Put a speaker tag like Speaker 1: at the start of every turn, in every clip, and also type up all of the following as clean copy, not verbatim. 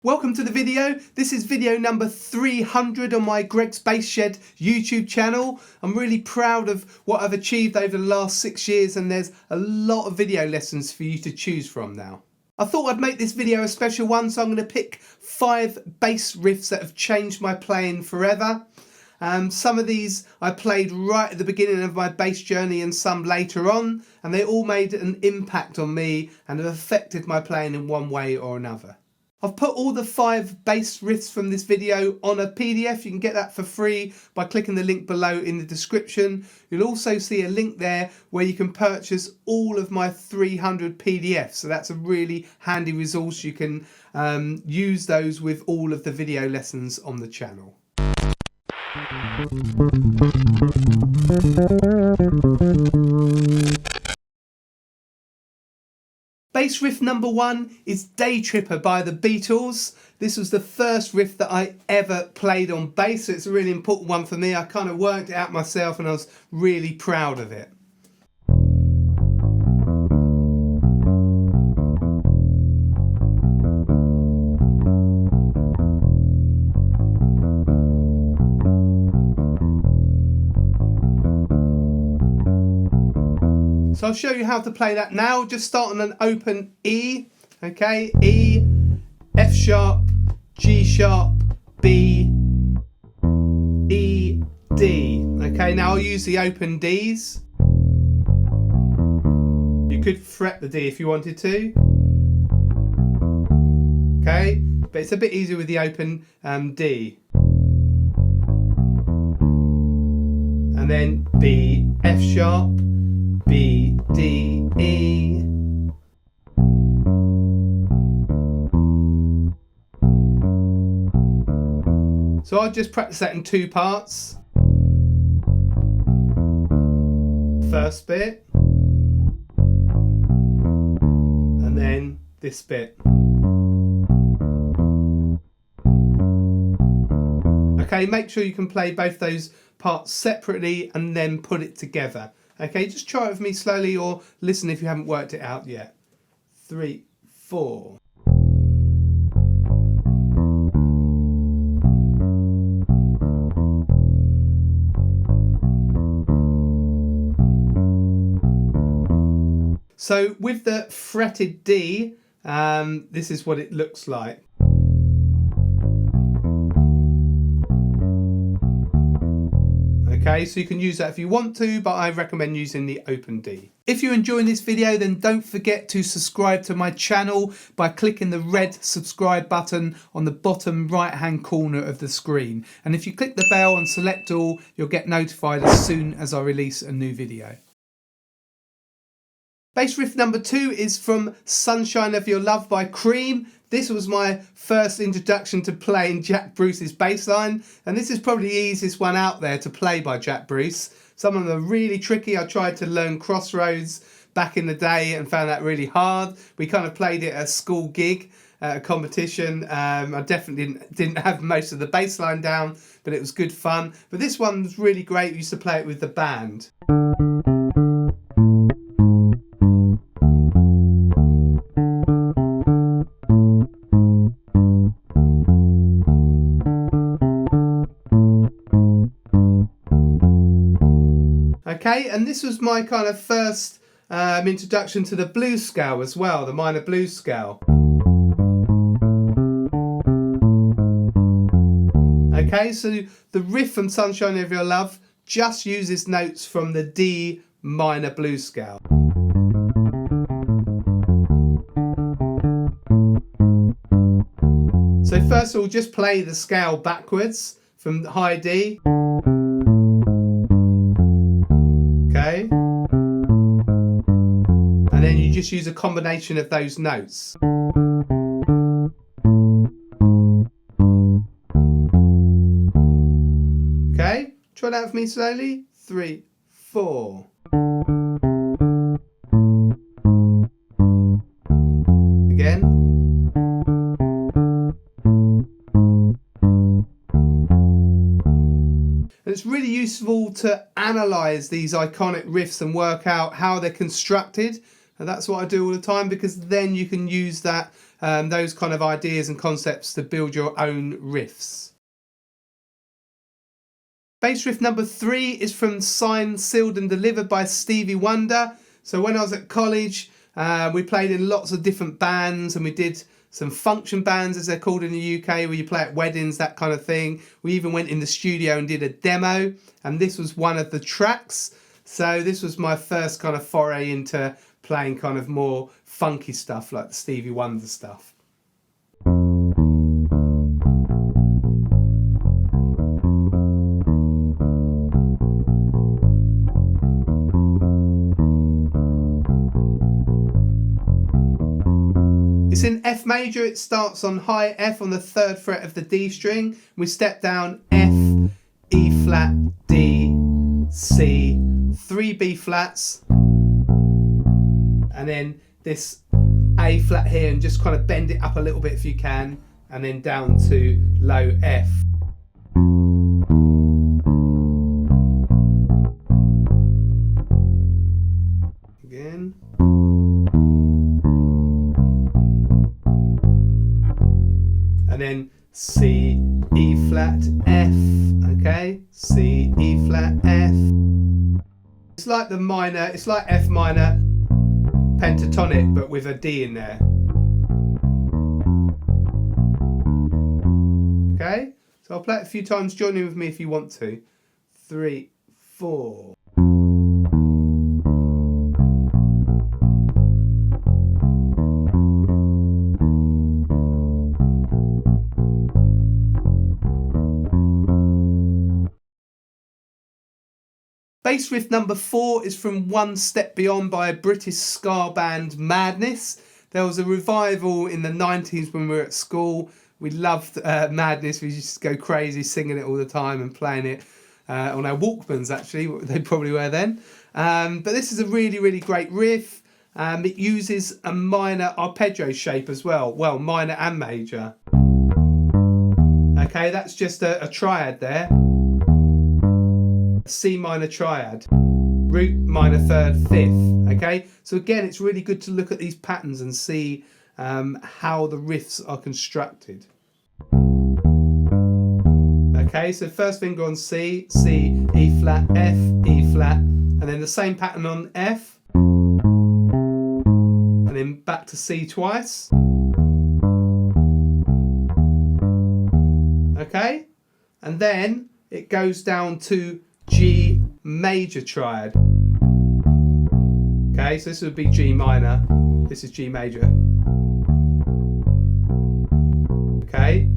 Speaker 1: Welcome to the video. This is video number 300 on my Greg's Bass Shed YouTube channel. I'm really proud of what I've achieved over the last 6 years, and there's a lot of video lessons for you to choose from now. I thought I'd make this video a special one, so I'm going to pick 5 bass riffs that have changed my playing forever. Some of these I played right at the beginning of my bass journey and some later on, and they all made an impact on me and have affected my playing in one way or another. I've put all the 5 bass riffs from this video on a PDF. You can get that for free by clicking the link below in the description. You'll also see a link there where you can purchase all of my 300 PDFs. So that's a really handy resource. You can use those with all of the video lessons on the channel. Bass riff number 1 is Day Tripper by the Beatles. This was the first riff that I ever played on bass, so it's a really important one for me. I kind of worked it out myself and I was really proud of it. So I'll show you how to play that now. Just start on an open E, okay? E, F sharp, G sharp, B, E, D. Okay, now I'll use the open Ds. You could fret the D if you wanted to. Okay, but it's a bit easier with the open D. And then B, F sharp, B, D, E. So I'll just practice that in 2 parts. First bit. And then this bit. Okay, make sure you can play both those parts separately and then put it together. Okay, just try it with me slowly or listen if you haven't worked it out yet. 3, 4. So with the fretted D, this is what it looks like. Okay, so you can use that if you want to, but I recommend using the open D. If you're enjoying this video, then don't forget to subscribe to my channel by clicking the red subscribe button on the bottom right hand corner of the screen. And if you click the bell and select all, you'll get notified as soon as I release a new video. Bass riff number 2 is from Sunshine of Your Love by Cream. This was my first introduction to playing Jack Bruce's bass line, and this is probably the easiest one out there to play by Jack Bruce. Some of them are really tricky. I tried to learn Crossroads back in the day and found that really hard. We kind of played it at a school gig, at a competition. I definitely didn't have most of the bass line down, but it was good fun. But this one was really great. We used to play it with the band. Okay, and this was my kind of first introduction to the blues scale as well, the minor blues scale. Okay, so the riff from Sunshine of Your Love just uses notes from the D minor blues scale. So first of all, just play the scale backwards from high D. Okay, and then you just use a combination of those notes. Okay, try that with me slowly. 3, 4. Again. And it's really useful to analyze these iconic riffs and work out how they're constructed. And that's what I do all the time, because then you can use that those kind of ideas and concepts to build your own riffs. Bass riff number 3 is from Signed, Sealed and Delivered by Stevie Wonder. So when I was at college, we played in lots of different bands, and we did some function bands, as they're called in the UK, where you play at weddings, that kind of thing. We even went in the studio and did a demo, and this was one of the tracks. So this was my first kind of foray into playing kind of more funky stuff, like the Stevie Wonder stuff. It's in F major. It starts on high F on the 3rd fret of the D string. We step down F, E flat, D, C, 3 B flats, and then this A flat here, and just kind of bend it up a little bit if you can, and then down to low F. Again. And then C, E flat, F, okay? C, E flat, F. It's like the minor, it's like F minor pentatonic, but with a D in there. Okay? So I'll play it a few times, join in with me if you want to. 3, 4. Bass riff number 4 is from One Step Beyond by a British ska band, Madness. There was a revival in the 90s when we were at school. We loved Madness. We used to go crazy singing it all the time and playing it on our Walkmans, actually. They probably were then. But this is a really, really great riff. It uses a minor arpeggio shape as well. Well, minor and major. Okay, that's just a triad there. C minor triad, root, minor 3rd, 5th. Okay, so again, it's really good to look at these patterns and see how the riffs are constructed. Okay, so first finger on C, C, E flat, F, E flat, and then the same pattern on F, and then back to C twice. Okay, and then it goes down to G major triad. Okay, so this would be G minor, this is G major. Okay,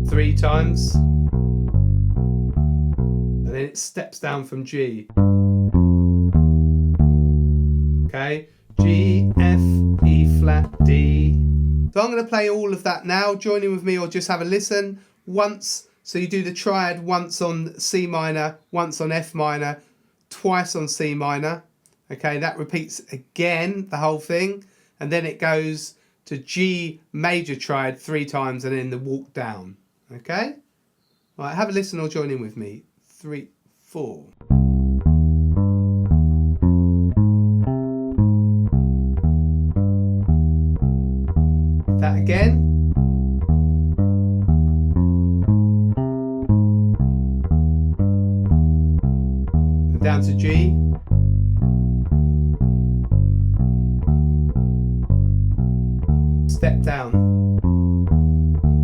Speaker 1: 3 times, and then it steps down from G. Okay, G, F, E flat, D. So I'm going to play all of that now. Join in with me or just have a listen once. So you do the triad once on C minor, once on F minor, twice on C minor. Okay, that repeats again, the whole thing. And then it goes to G major triad 3 times and then the walk down. Okay? All right, have a listen or join in with me. 3, 4. That again. Down to G, step down,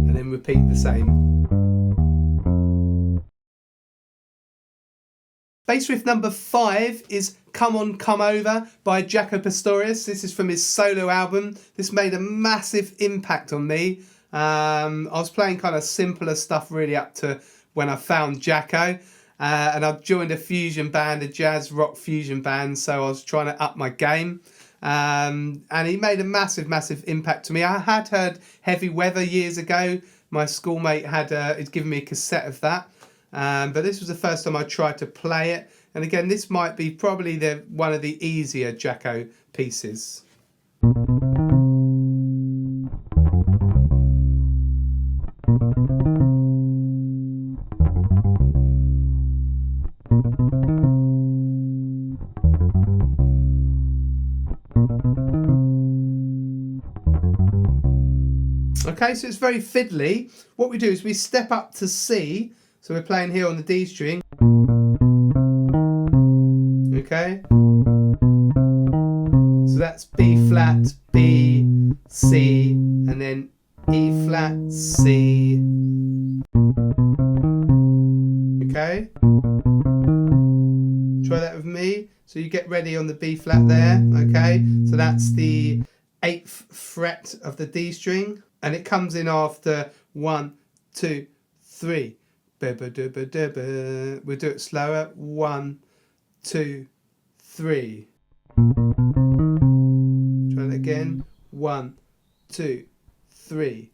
Speaker 1: and then repeat the same. Bass riff number 5 is Come On Come Over by Jaco Pastorius. This is from his solo album. This made a massive impact on me. I was playing kind of simpler stuff really up to when I found Jaco. And I've joined a fusion band, a jazz rock fusion band, so I was trying to up my game. And he made a massive, massive impact to me. I had heard Heavy Weather years ago. My schoolmate had given me a cassette of that. But this was the first time I tried to play it. And again, this might be probably one of the easier Jaco pieces. Okay, so it's very fiddly. What we do is we step up to C. So we're playing here on the D string. Okay. So that's B flat, B, C, and then E flat, C. Okay. Try that with me. So you get ready on the B flat there. Okay. So that's the 8th fret of the D string, and it comes in after 1, 2, 3. We'll do it slower. 1, 2, 3. Try that again. 1, 2, 3.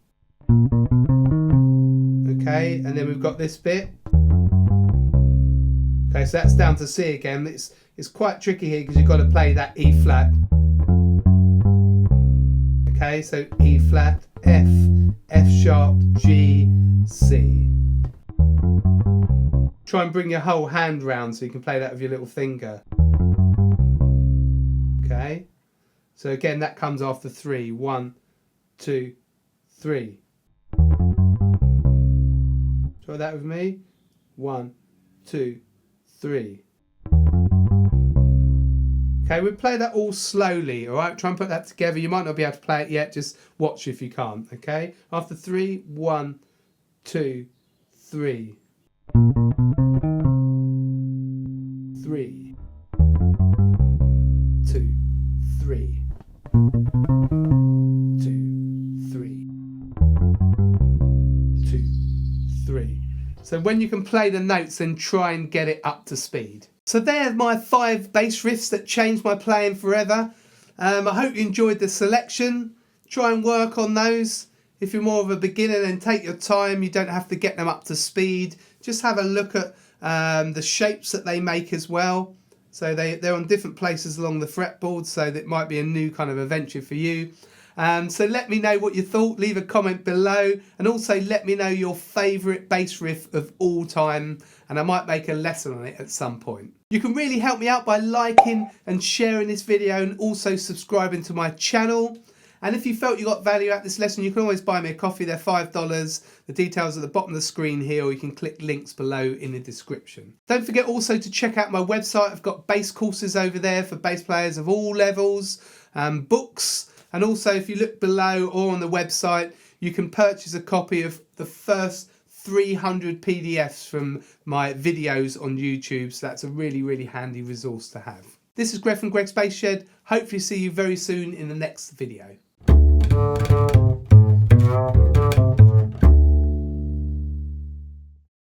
Speaker 1: Okay, and then we've got this bit. Okay, so that's down to C again. It's quite tricky here because you've got to play that E flat. Okay, so E flat, F, F sharp, G, C. Try and bring your whole hand round so you can play that with your little finger. Okay, so again that comes after 3. 1, 2, 3. Try that with me. 1, 2, 3. Okay, we play that all slowly, all right? Try and put that together. You might not be able to play it yet. Just watch if you can't, okay? After 3, 1, 2, 3. 3. 2, 3. 2, 3. 2, 3. So when you can play the notes, then try and get it up to speed. So there's my 5 bass riffs that changed my playing forever. I hope you enjoyed the selection. Try and work on those. If you're more of a beginner, then take your time. You don't have to get them up to speed. Just have a look at the shapes that they make as well. So they're on different places along the fretboard, so that might be a new kind of adventure for you. So let me know what you thought. Leave a comment below, and also let me know your favourite bass riff of all time, and I might make a lesson on it at some point. You can really help me out by liking and sharing this video, and also subscribing to my channel. And if you felt you got value out of this lesson, you can always buy me a coffee. They're $5. The details are at the bottom of the screen here, or you can click links below in the description. Don't forget also to check out my website. I've got bass courses over there for bass players of all levels, books, and also if you look below or on the website, you can purchase a copy of the first 300 PDFs from my videos on YouTube. So that's a really, really handy resource to have. This is Greg from Greg's Bass Shed. Hopefully see you very soon in the next video.